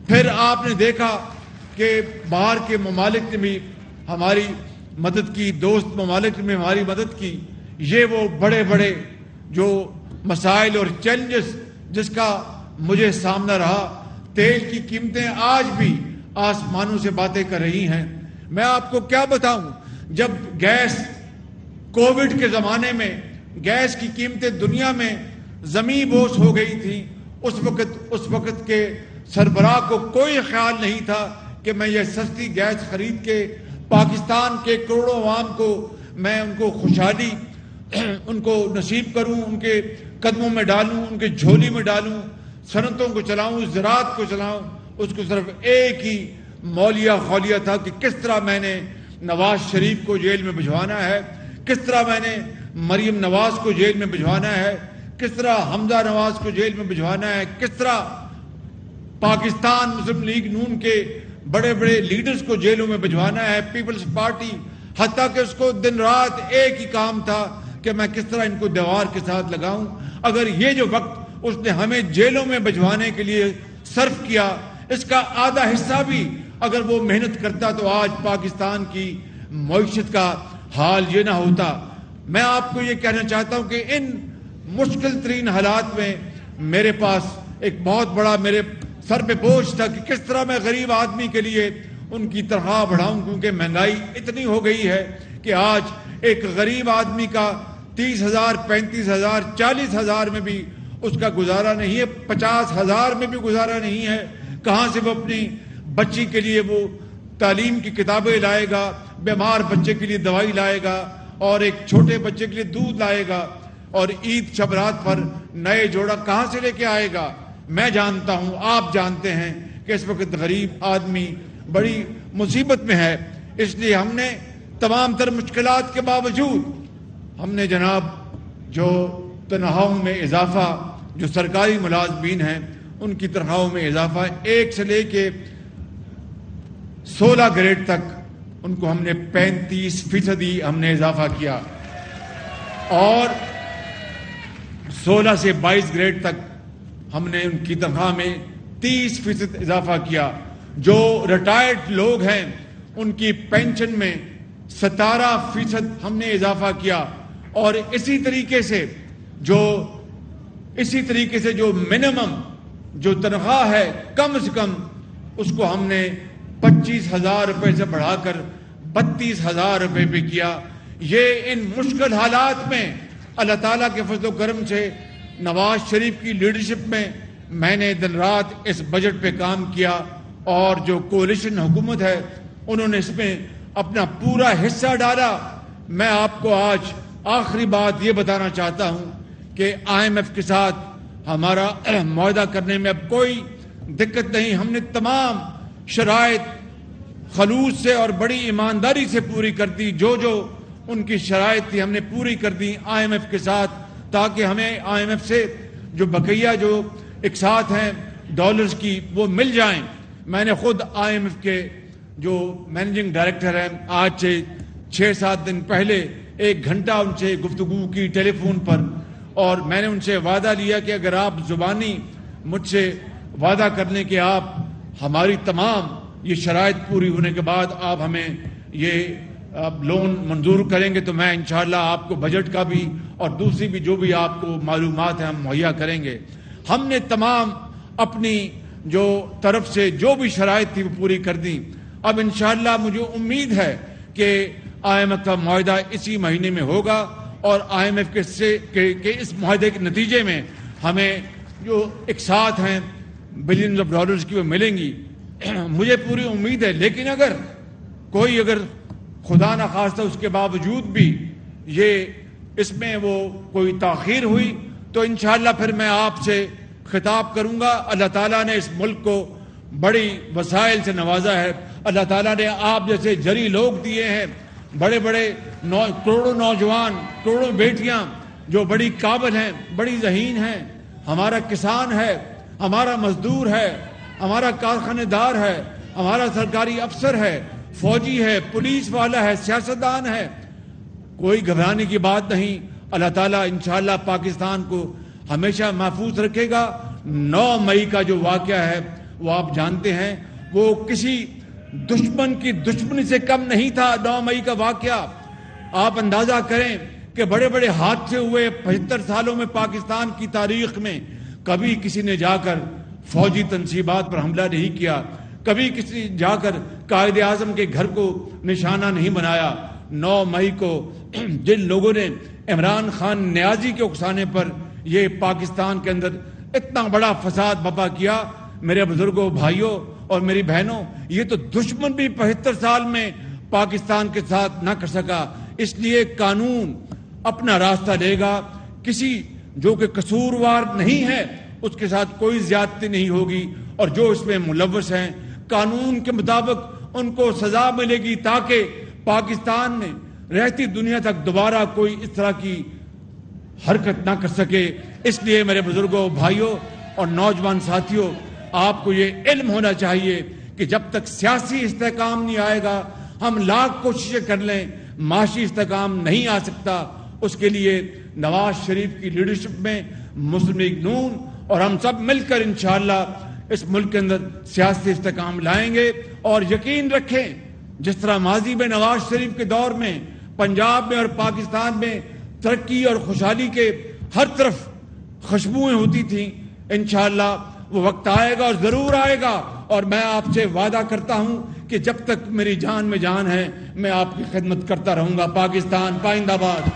پھر آپ نے دیکھا کہ باہر کے ممالک نے بھی ہماری مدد کی، دوست ممالک نے ہماری مدد کی۔ یہ وہ بڑے بڑے جو مسائل اور چیلنجز جس کا مجھے سامنا رہا، تیل کی قیمتیں آج بھی آسمانوں سے باتیں کر رہی ہیں۔ میں آپ کو کیا بتاؤں، جب گیس کووڈ کے زمانے میں گیس کی قیمتیں دنیا میں زمیں بوس ہو گئی تھی، اس وقت کے سربراہ کو کوئی خیال نہیں تھا کہ میں یہ سستی گیس خرید کے پاکستان کے کروڑوں عوام کو میں ان کو خوشحالی ان کو نصیب کروں، ان کے قدموں میں ڈالوں، ان کے جھولی میں ڈالوں، صنعتوں کو چلاؤں، زراعت کو چلاؤں۔ اس کو صرف ایک ہی مولیہ خولیہ تھا کہ کس طرح میں نے نواز شریف کو جیل میں بھجوانا ہے، کس طرح میں نے مریم نواز کو جیل میں بھجوانا ہے، کس طرح حمزہ نواز کو جیل میں بھجوانا ہے، کس طرح پاکستان مسلم لیگ نون کے بڑے بڑے لیڈرز کو جیلوں میں بھجوانا ہے، پیپلز پارٹی، حتیٰ کہ اس کو دن رات ایک ہی کام تھا کہ میں کس طرح ان کو دیوار کے ساتھ لگاؤں۔ اگر یہ جو وقت اس نے ہمیں جیلوں میں بھجوانے کے لیے صرف کیا، اس کا آدھا حصہ بھی اگر وہ محنت کرتا تو آج پاکستان کی معیشت کا حال یہ نہ ہوتا۔ میں آپ کو یہ کہنا چاہتا ہوں کہ ان مشکل ترین حالات میں میرے پاس ایک بہت بڑا میرے سر پہ بوجھ تھا کہ کس طرح میں غریب آدمی کے لیے ان کی تنخواہ بڑھاؤں، کیونکہ مہنگائی اتنی ہو گئی ہے کہ آج ایک غریب آدمی کا 30,000 35,000 40,000 میں بھی اس کا گزارا نہیں ہے، 50,000 میں بھی گزارا نہیں ہے۔ کہاں سے وہ اپنی بچی کے لیے وہ تعلیم کی کتابیں لائے گا، بیمار بچے کے لیے دوائی لائے گا، اور ایک چھوٹے بچے کے لیے دودھ لائے گا، اور عید شبرات پر نئے جوڑا کہاں سے لے کے آئے گا؟ میں جانتا ہوں، آپ جانتے ہیں کہ اس وقت غریب آدمی بڑی مصیبت میں ہے۔ اس لیے ہم نے تمام تر مشکلات کے باوجود ہم نے جناب جو تنخواہوں میں اضافہ، جو سرکاری ملازمین ہیں ان کی تنخواہوں میں اضافہ 1 سے لے کے 16 گریڈ تک ان کو ہم نے 35% ہم نے اضافہ کیا، اور 16 سے 22 گریڈ تک ہم نے ان کی تنخواہ میں 30% اضافہ کیا۔ جو ریٹائرڈ لوگ ہیں ان کی پینشن میں 17% ہم نے اضافہ کیا، اور اسی طریقے سے جو منیمم جو تنخواہ ہے کم سے کم اس کو ہم نے 25,000 روپے سے بڑھا کر 32,000 روپے پہ کیا۔ یہ ان مشکل حالات میں اللہ تعالیٰ کے فضل و کرم سے نواز شریف کی لیڈرشپ میں نے دن رات اس بجٹ پہ کام کیا، اور جو کولیشن حکومت ہے انہوں نے اس میں اپنا پورا حصہ ڈالا۔ میں آپ کو آج آخری بات یہ بتانا چاہتا ہوں کہ IMF کے ساتھ ہمارا معاہدہ کرنے میں اب کوئی دقت نہیں۔ ہم نے تمام شرائط خلوص سے اور بڑی ایمانداری سے پوری کر دی، جو ان کی شرائط تھی ہم نے پوری کر دی IMF کے ساتھ، تاکہ ہمیں IMF سے جو بقیہ جو اقساط ہیں ڈالرز کی وہ مل جائیں۔ میں نے خود IMF کے جو مینیجنگ ڈائریکٹر ہیں آج سے 6-7 دن پہلے 1 گھنٹہ ان سے گفتگو کی ٹیلی فون پر، اور میں نے ان سے وعدہ لیا کہ اگر آپ زبانی مجھ سے وعدہ کر لیں کہ آپ ہماری تمام یہ شرائط پوری ہونے کے بعد آپ ہمیں یہ لون منظور کریں گے تو میں انشاءاللہ آپ کو بجٹ کا بھی اور دوسری بھی جو بھی آپ کو معلومات ہیں ہم مہیا کریں گے۔ ہم نے تمام اپنی جو طرف سے جو بھی شرائط تھی وہ پوری کر دی۔ اب انشاءاللہ مجھے امید ہے کہ IMF کا معاہدہ اسی مہینے میں ہوگا، اور IMF کے اس معاہدے کے نتیجے میں ہمیں جو اقساط ہیں بلینز آف ڈالرز کی وہ ملیں گی، مجھے پوری امید ہے۔ لیکن اگر خدا نہ خواستہ اس کے باوجود بھی اس میں وہ کوئی تاخیر ہوئی تو انشاءاللہ پھر میں آپ سے خطاب کروں گا۔ اللہ تعالیٰ نے اس ملک کو بڑی وسائل سے نوازا ہے، اللہ تعالیٰ نے آپ جیسے جری لوگ دیے ہیں، بڑے بڑے کروڑوں نوجوان، کروڑوں بیٹیاں جو بڑی قابل ہیں، بڑی ذہین ہیں۔ ہمارا کسان ہے، ہمارا مزدور ہے، ہمارا کارخانے دار ہے، ہمارا سرکاری افسر ہے، فوجی ہے، پولیس والا ہے، سیاستدان ہے۔ کوئی گھبرانے کی بات نہیں، اللہ تعالیٰ انشاءاللہ پاکستان کو ہمیشہ محفوظ رکھے گا۔ 9 مئی کا جو واقعہ ہے وہ آپ جانتے ہیں، وہ کسی دشمن کی دشمنی سے کم نہیں تھا۔ 9 مئی کا واقعہ آپ اندازہ کریں کہ بڑے بڑے حادثے ہوئے 75 سالوں میں پاکستان کی تاریخ میں، کبھی کسی نے جا کر فوجی تنصیبات پر حملہ نہیں کیا، کبھی کسی جا کر قائد اعظم کے گھر کو نشانہ نہیں بنایا۔ 9 مئی کو جن لوگوں نے عمران خان نیازی کے اکسانے پر یہ پاکستان کے اندر اتنا بڑا فساد برپا کیا، میرے بزرگوں، بھائیوں اور میری بہنوں، یہ تو دشمن بھی 75 سال میں پاکستان کے ساتھ نہ کر سکا۔ اس لیے قانون اپنا راستہ لے گا، کسی جو کہ قصوروار نہیں ہے اس کے ساتھ کوئی زیادتی نہیں ہوگی، اور جو اس میں ملوث ہیں قانون کے مطابق ان کو سزا ملے گی، تاکہ پاکستان میں رہتی دنیا تک دوبارہ کوئی اس طرح کی حرکت نہ کر سکے۔ اس لیے میرے بزرگوں، بھائیوں اور نوجوان ساتھیوں، آپ کو یہ علم ہونا چاہیے کہ جب تک سیاسی استحکام نہیں آئے گا، ہم لاکھ کوششیں کر لیں، معاشی استحکام نہیں آ سکتا۔ اس کے لیے نواز شریف کی لیڈرشپ میں مسلم لیگ نون اور ہم سب مل کر انشاءاللہ اس ملک کے اندر سیاسی استحکام لائیں گے۔ اور یقین رکھیں، جس طرح ماضی میں نواز شریف کے دور میں پنجاب میں اور پاکستان میں ترقی اور خوشحالی کے ہر طرف خوشبوئیں ہوتی تھیں، انشاءاللہ وہ وقت آئے گا اور ضرور آئے گا، اور میں آپ سے وعدہ کرتا ہوں کہ جب تک میری جان میں جان ہے میں آپ کی خدمت کرتا رہوں گا۔ پاکستان پائندہ باد۔